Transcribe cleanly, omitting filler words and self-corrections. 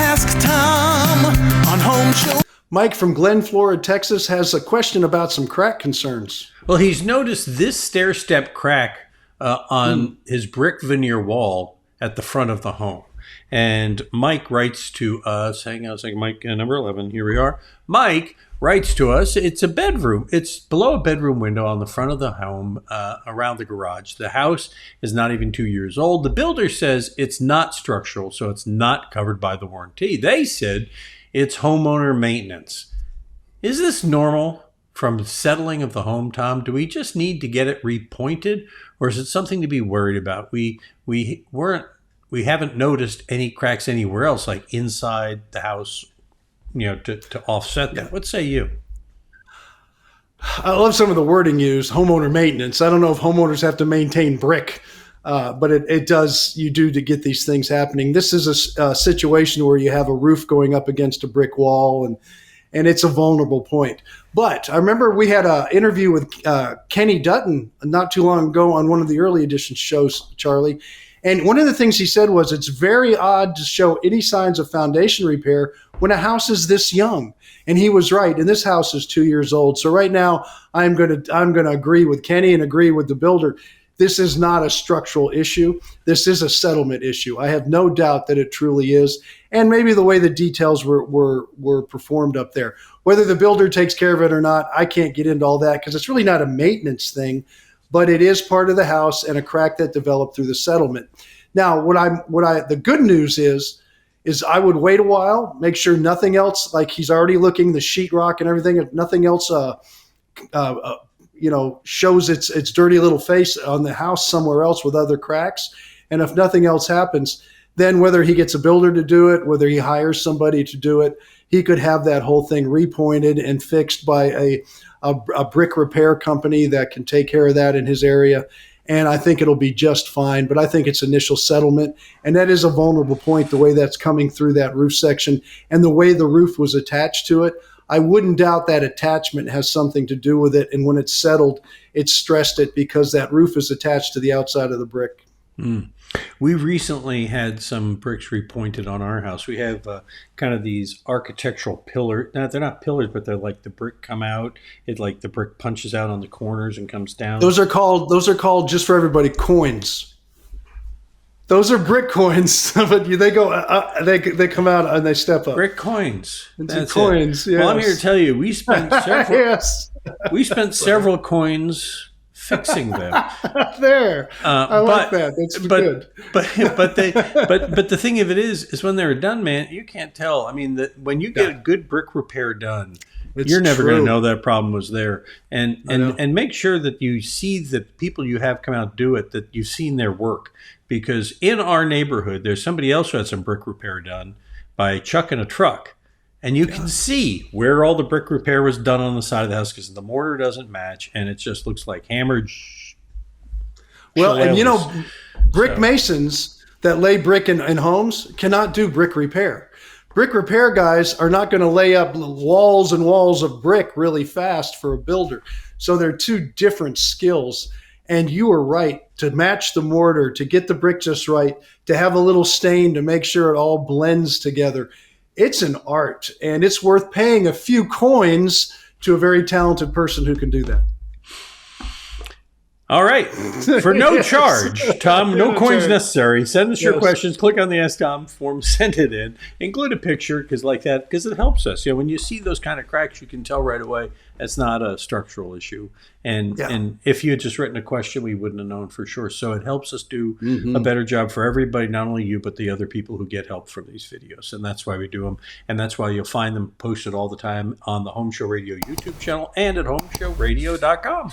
Ask Tom on Home Show. Mike from Glen, Florida, Texas, has a question about some crack concerns. Well, he's noticed this stair-step crack on his brick veneer wall at the front of the home. And Mike writes to us, hang on a second, Mike, number 11, here we are. Mike writes to us, it's a bedroom. It's below a bedroom window on the front of the home around the garage. The house is not even 2 years old. The builder says it's not structural, so it's not covered by the warranty. They said it's homeowner maintenance. Is this normal from settling of the home, Tom? Do we just need to get it repointed, or is it something to be worried about? We haven't noticed any cracks anywhere else, like inside the house, to offset that. What say you? I love some of the wording used, homeowner maintenance. I don't know if homeowners have to maintain brick, but it does. You do to get these things happening. This is a situation where you have a roof going up against a brick wall, and it's a vulnerable point. But I remember we had an interview with Kenny Dutton not too long ago on one of the early edition shows, Charlie. And one of the things he said was it's very odd to show any signs of foundation repair when a house is this young. And he was right. And this house is 2 years old. So right now I'm going to agree with Kenny and agree with the builder. This is not a structural issue. This is a settlement issue. I have no doubt that it truly is. And maybe the way the details were performed up there. Whether the builder takes care of it or not, I can't get into all that because it's really not a maintenance thing. But it is part of the house and a crack that developed through the settlement. Now, the good news is I would wait a while, make sure nothing else, like he's already looking, the sheetrock and everything, if nothing else, shows its dirty little face on the house somewhere else with other cracks. And if nothing else happens, then whether he gets a builder to do it, whether he hires somebody to do it, he could have that whole thing repointed and fixed by a brick repair company that can take care of that in his area. And I think it'll be just fine. But I think it's initial settlement. And that is a vulnerable point, the way that's coming through that roof section and the way the roof was attached to it. I wouldn't doubt that attachment has something to do with it. And when it's settled, it's stressed it because that roof is attached to the outside of the brick. We recently had some bricks repointed on our house. We have kind of these architectural pillars. Now, they're not pillars, but they're like the brick come out. It like the brick punches out on the corners and comes down. Those are called, just for everybody, coins. Those are brick coins, but they go they come out and they step up. Brick coins. That's coins. Yes. Well, I'm here to tell you, we spent several. Yes. We spent several coins fixing them. There, I like that. That's good. But the thing of it is when they're done, man, you can't tell. I mean, when you get a good brick repair done, you're never going to know that problem was there. And make sure that you see the people you have come out do it, that you've seen their work. Because in our neighborhood, there's somebody else who had some brick repair done by chucking a truck. And you can see where all the brick repair was done on the side of the house because the mortar doesn't match, and it just looks like hammered. Well, and brick masons that lay brick in homes cannot do brick repair. Brick repair guys are not going to lay up walls and walls of brick really fast for a builder. So they're two different skills. And you are right, to match the mortar, to get the brick just right, to have a little stain to make sure it all blends together. It's an art, and it's worth paying a few coins to a very talented person who can do that. All right. For no charge, Tom, no coins necessary. Send us your questions. Click on the Ask Tom form. Send it in. Include a picture because it helps us. When you see those kind of cracks, you can tell right away it's not a structural issue. And if you had just written a question, we wouldn't have known for sure. So it helps us do a better job for everybody, not only you, but the other people who get help from these videos. And that's why we do them. And that's why you'll find them posted all the time on the Home Show Radio YouTube channel and at HomeShowRadio.com.